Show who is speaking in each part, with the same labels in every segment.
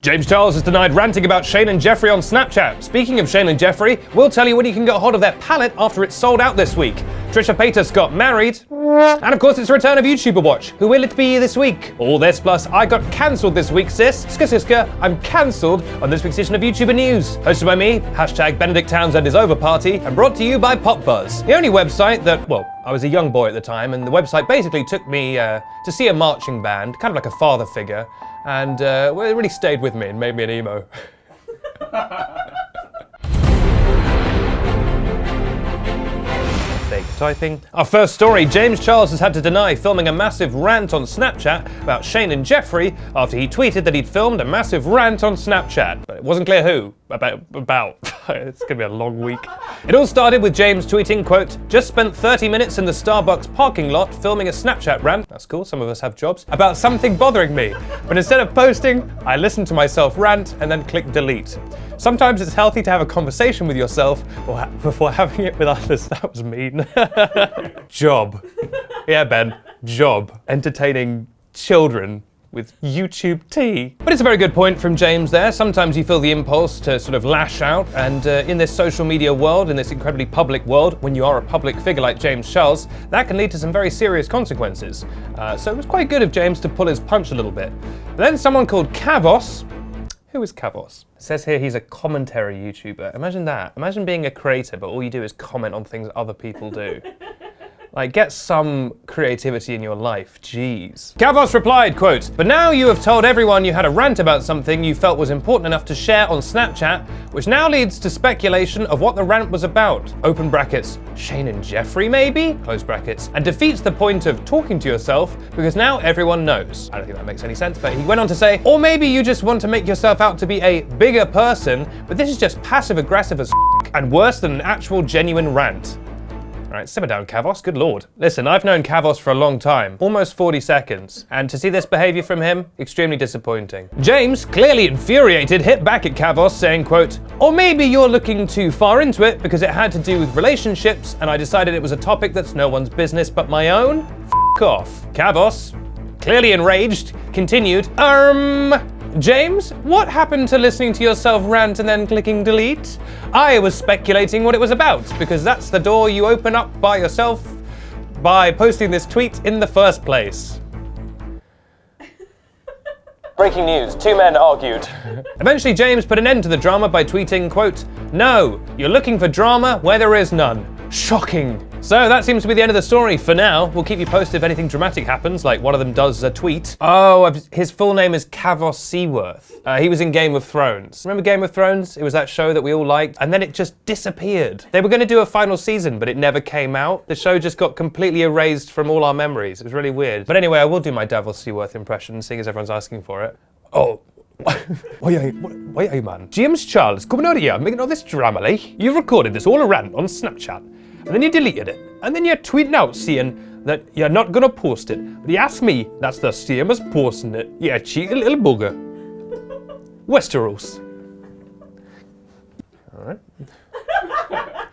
Speaker 1: James Charles has denied ranting about Shane and Jeffrey on Snapchat. Speaking of Shane and Jeffrey, we'll tell you when you can get a hold of their palette after it's sold out this week. Trisha Paytas got married. And of course, it's the return of YouTuber Watch. Who will it be this week? All this plus I got cancelled this week, sis. Skiska, I'm cancelled on this week's edition of YouTuber News. Hosted by me, #Benedict Townsend is over party, and brought to you by PopBuzz. The only website that, well, I was a young boy at the time, and the website basically took me to see a marching band, kind of like a father figure, and well, it really stayed with me and made me an emo. Fake typing. Our first story, James Charles has had to deny filming a massive rant on Snapchat about Shane and Jeffrey after he tweeted that he'd filmed a massive rant on Snapchat. But it wasn't clear who. About. It's gonna be a long week. It all started with James tweeting, quote, "Just spent 30 minutes in the Starbucks parking lot filming a Snapchat rant," that's cool, some of us have jobs, "about something bothering me. But instead of posting, I listened to myself rant and then clicked delete. Sometimes it's healthy to have a conversation with yourself before having it with others." That was mean. Job. Yeah, Ben. Job. Entertaining children with YouTube tea. But it's a very good point from James there. Sometimes you feel the impulse to sort of lash out, and in this social media world, in this incredibly public world, when you are a public figure like James Charles, that can lead to some very serious consequences. So it was quite good of James to pull his punch a little bit. But then someone called Kavos. Who is Kavos? It says here he's a commentary YouTuber. Imagine that. Imagine being a creator, but all you do is comment on things other people do. Like, get some creativity in your life, jeez. Kavos replied, quote, "But now you have told everyone you had a rant about something you felt was important enough to share on Snapchat, which now leads to speculation of what the rant was about. Open brackets, Shane and Jeffrey maybe? Close brackets. And defeats the point of talking to yourself because now everyone knows." I don't think that makes any sense, but he went on to say, "Or maybe you just want to make yourself out to be a bigger person, but this is just passive aggressive as and worse than an actual genuine rant." Right, simmer down, Kavos, good lord. Listen, I've known Kavos for a long time, almost 40 seconds, and to see this behavior from him, extremely disappointing. James, clearly infuriated, hit back at Kavos saying, quote, "Or maybe you're looking too far into it because it had to do with relationships and I decided it was a topic that's no one's business but my own? F*** off." Kavos, clearly enraged, continued, "James, what happened to listening to yourself rant and then clicking delete? I was speculating what it was about, because that's the door you open up by yourself by posting this tweet in the first place." Breaking news, 2 men argued. Eventually, James put an end to the drama by tweeting, quote, "No, you're looking for drama where there is none. Shocking." So that seems to be the end of the story for now. We'll keep you posted if anything dramatic happens, like one of them does a tweet. Oh, his full name is Kavos Seaworth. He was in Game of Thrones. Remember Game of Thrones? It was that show that we all liked, and then it just disappeared. They were going to do a final season, but it never came out. The show just got completely erased from all our memories. It was really weird. But anyway, I will do my Kavos Seaworth impression, seeing as everyone's asking for it. Oh. Why are you, man? James Charles coming out here making all this drama, like? You've recorded this all around on Snapchat, and then you deleted it, and then you're tweeting out saying that you're not gonna post it. But you ask me, that's the same as posting it. You cheeky little bugger. Westeros. All right.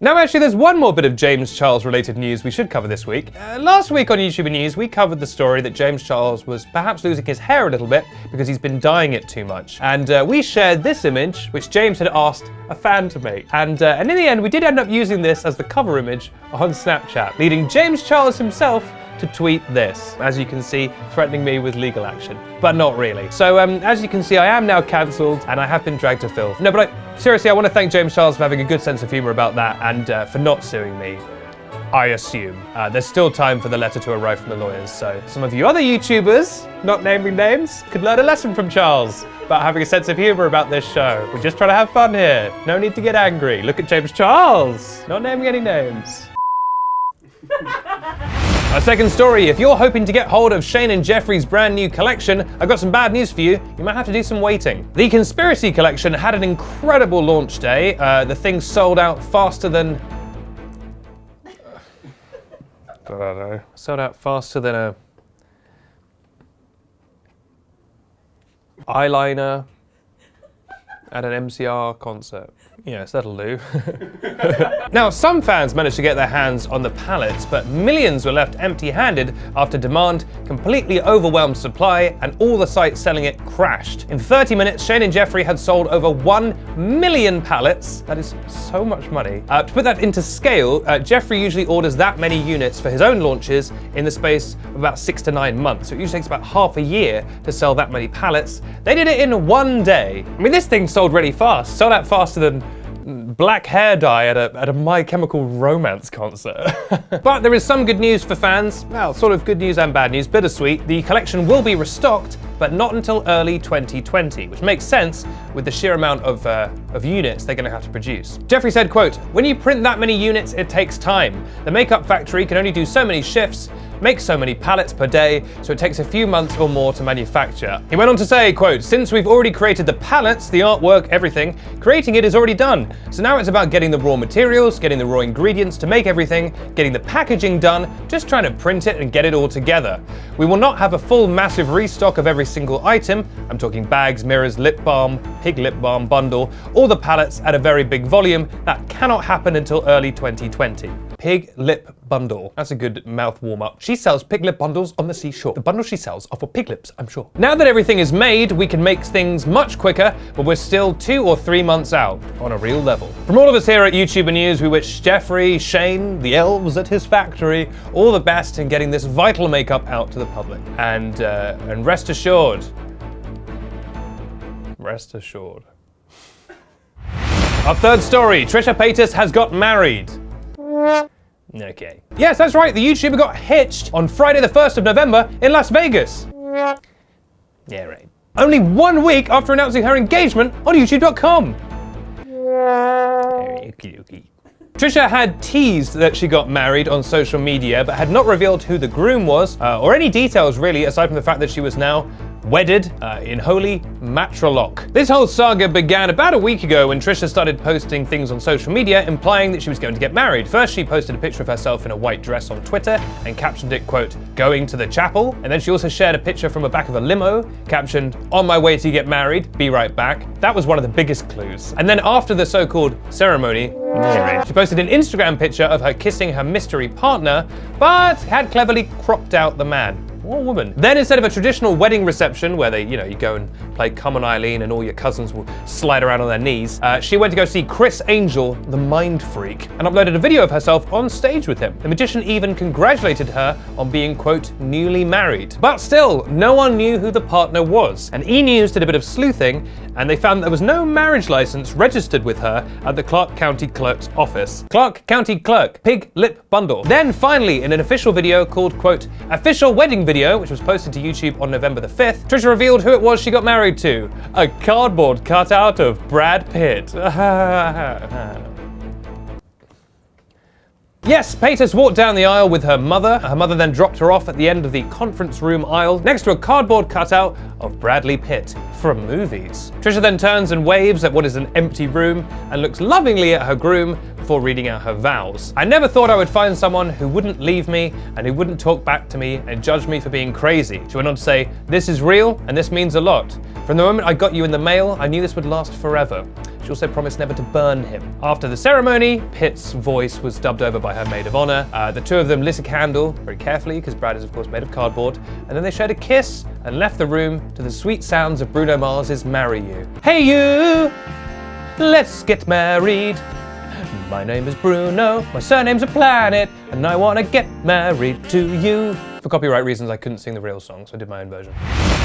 Speaker 1: Now actually there's one more bit of James Charles related news we should cover this week. Last week on YouTuber News we covered the story that James Charles was perhaps losing his hair a little bit because he's been dyeing it too much. And we shared this image which James had asked a fan to make. And in the end we did end up using this as the cover image on Snapchat, leading James Charles himself to tweet this, as you can see, threatening me with legal action. But not really. So as you can see, I am now cancelled and I have been dragged to filth. No, but seriously, I want to thank James Charles for having a good sense of humour about that and for not suing me, I assume. There's still time for the letter to arrive from the lawyers, so some of you other YouTubers, not naming names, could learn a lesson from Charles about having a sense of humour about this show. We're just trying to have fun here. No need to get angry. Look at James Charles, not naming any names. Our second story, if you're hoping to get hold of Shane and Jeffrey's brand new collection, I've got some bad news for you. You might have to do some waiting. The Conspiracy Collection had an incredible launch day. The thing sold out faster than... I don't know. Sold out faster than a... eyeliner at an MCR concert. Yes, that'll do. Now, some fans managed to get their hands on the pallets, but millions were left empty-handed after demand completely overwhelmed supply and all the sites selling it crashed. In 30 minutes, Shane and Jeffree had sold over 1 million pallets. That is so much money. To put that into scale, Jeffree usually orders that many units for his own launches in the space of about 6 to 9 months. So it usually takes about half a year to sell that many pallets. They did it in 1 day. I mean, this thing sold really fast. Sold out faster than black hair dye at a My Chemical Romance concert. But there is some good news for fans. Well, sort of good news and bad news, bittersweet. The collection will be restocked, but not until early 2020, which makes sense with the sheer amount of units they're gonna have to produce. Jeffree said, quote, "When you print that many units, it takes time. The makeup factory can only do so many shifts, make so many pallets per day, so it takes a few months or more to manufacture." He went on to say, quote, "Since we've already created the pallets, the artwork, everything, creating it is already done. So now it's about getting the raw materials, getting the raw ingredients to make everything, getting the packaging done, just trying to print it and get it all together. We will not have a full massive restock of every single item. I'm talking bags, mirrors, lip balm, pig lip balm bundle, all the pallets at a very big volume. That cannot happen until early 2020. Pig lip bundle. That's a good mouth warm-up. She sells pig lip bundles on the seashore. The bundles she sells are for pig lips, I'm sure. Now that everything is made, we can make things much quicker, but we're still 2 or 3 months out on a real level." From all of us here at YouTuber News, we wish Jeffree, Shane, the elves at his factory, all the best in getting this vital makeup out to the public. And rest assured. Rest assured. Our third story, Trisha Paytas has got married. Okay. Yes, that's right, the YouTuber got hitched on Friday the 1st of November in Las Vegas. Yeah, right. Only 1 week after announcing her engagement on YouTube.com. Trisha had teased that she got married on social media, but had not revealed who the groom was, or any details really, aside from the fact that she was now wedded in holy matrilock. This whole saga began about a week ago when Trisha started posting things on social media implying that she was going to get married. First, she posted a picture of herself in a white dress on Twitter and captioned it, quote, "Going to the chapel." And then she also shared a picture from the back of a limo, captioned, "On my way to get married, be right back." That was one of the biggest clues. And then after the so-called ceremony, she posted an Instagram picture of her kissing her mystery partner, but had cleverly cropped out the man. Or woman. Then instead of a traditional wedding reception where you go and play Come on Eileen and all your cousins will slide around on their knees, she went to go see Chris Angel, the mind freak, and uploaded a video of herself on stage with him. The magician even congratulated her on being, quote, newly married. But still, no one knew who the partner was. And E! News did a bit of sleuthing, and they found there was no marriage license registered with her at the Clark County Clerk's office. Clark County Clerk, pig lip bundle. Then finally, in an official video called, quote, official wedding video, which was posted to YouTube on November the 5th, Trisha revealed who it was she got married to. A cardboard cutout of Brad Pitt. Yes, Paytas walked down the aisle with her mother. Her mother then dropped her off at the end of the conference room aisle next to a cardboard cutout of Bradley Pitt from movies. Trisha then turns and waves at what is an empty room and looks lovingly at her groom before reading out her vows. "I never thought I would find someone who wouldn't leave me and who wouldn't talk back to me and judge me for being crazy." She went on to say, "This is real and this means a lot. From the moment I got you in the mail, I knew this would last forever." She also promised never to burn him. After the ceremony, Pitt's voice was dubbed over by her maid of honor. The two of them lit a candle very carefully, because Brad is of course made of cardboard, and then they shared a kiss and left the room to the sweet sounds of Bruno Mars's "Marry You." Hey you, let's get married. My name is Bruno, my surname's a planet, and I wanna get married to you. For copyright reasons, I couldn't sing the real song, so I did my own version.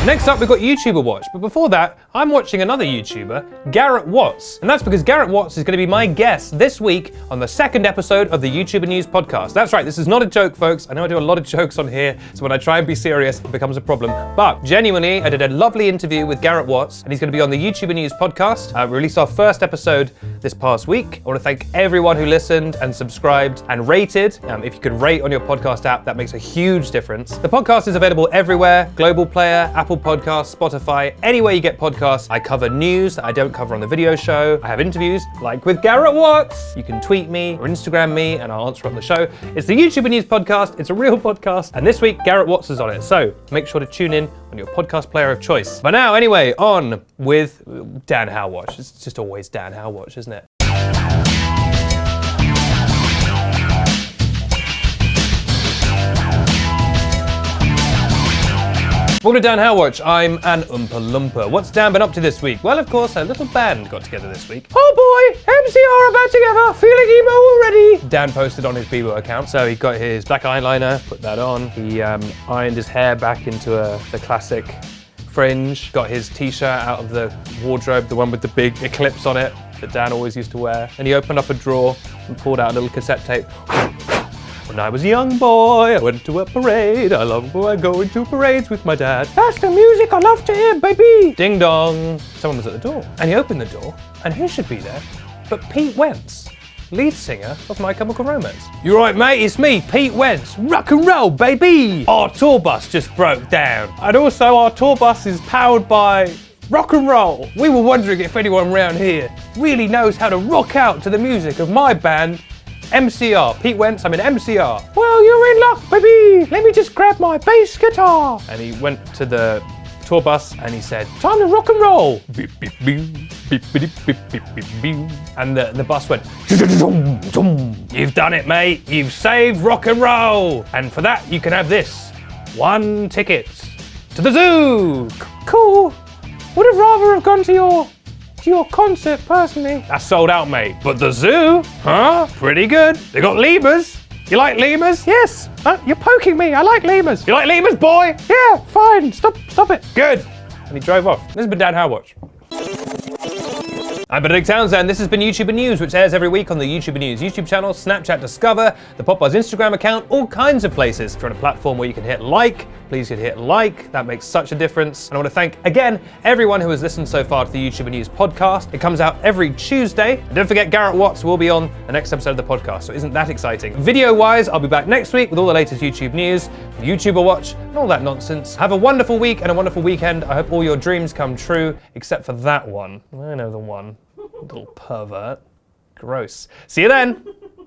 Speaker 1: Next up, we've got YouTuber Watch, but before that, I'm watching another YouTuber, Garrett Watts. And that's because Garrett Watts is gonna be my guest this week on the second episode of the YouTuber News podcast. That's right, this is not a joke, folks. I know I do a lot of jokes on here, so when I try and be serious, it becomes a problem. But genuinely, I did a lovely interview with Garrett Watts, and he's gonna be on the YouTuber News podcast. We released our first episode this past week. I wanna thank everyone who listened and subscribed and rated. If you could rate on your podcast app, that makes a huge difference. The podcast is available everywhere: Global Player, Apple Apple Podcasts, Spotify, anywhere you get podcasts. I cover news that I don't cover on the video show. I have interviews, like with Garrett Watts. You can tweet me or Instagram me and I'll answer on the show. It's the YouTuber News podcast. It's a real podcast. And this week, Garrett Watts is on it. So make sure to tune in on your podcast player of choice. But now, anyway, on with Dan Howatch. It's just always Dan Howatch, isn't it? Welcome to Dan Howatch. I'm an Oompa Loompa. What's Dan been up to this week? Well, of course, a little band got together this week. Oh boy, MCR about together, feeling emo already. Dan posted on his Bebo account, so he got his black eyeliner, put that on. He ironed his hair back into the classic fringe, got his t-shirt out of the wardrobe, the one with the big eclipse on it that Dan always used to wear. And he opened up a drawer and pulled out a little cassette tape. When I was a young boy, I went to a parade. I love going to parades with my dad. That's the music I love to hear, baby. Ding dong. Someone was at the door. And he opened the door, and who should be there but Pete Wentz, lead singer of My Chemical Romance. You right, mate? It's me, Pete Wentz. Rock and roll, baby. Our tour bus just broke down. And also our tour bus is powered by rock and roll. We were wondering if anyone around here really knows how to rock out to the music of my band, MCR. Pete Wentz, I'm in MCR. Well, you're in luck, baby. Let me just grab my bass guitar. And he went to the tour bus and he said, time to rock and roll. Beep, beep, beep, beep, beep, beep, beep, beep, beep. And the bus went, you've done it, mate. You've saved rock and roll. And for that, you can have this. 1 ticket to the zoo. Cool. Would have rather have gone to your concert, personally. That's sold out, mate. But the zoo? Huh? Pretty good. They got lemurs. You like lemurs? Yes. You're poking me. I like lemurs. You like lemurs, boy? Yeah, fine. Stop it. Good. And he drove off. This has been Dan Howatch. I'm Benedict Townsend. This has been YouTuber News, which airs every week on the YouTuber News YouTube channel, Snapchat Discover, the PopBuzz Instagram account, all kinds of places. If you're on a platform where you can hit like, please hit like. That makes such a difference. And I want to thank, again, everyone who has listened so far to the YouTuber News podcast. It comes out every Tuesday. And don't forget, Garrett Watts will be on the next episode of the podcast, so isn't that exciting? Video-wise, I'll be back next week with all the latest YouTube news, YouTuber Watch, and all that nonsense. Have a wonderful week and a wonderful weekend. I hope all your dreams come true, except for that one. I know the one. Little pervert. Gross. See you then.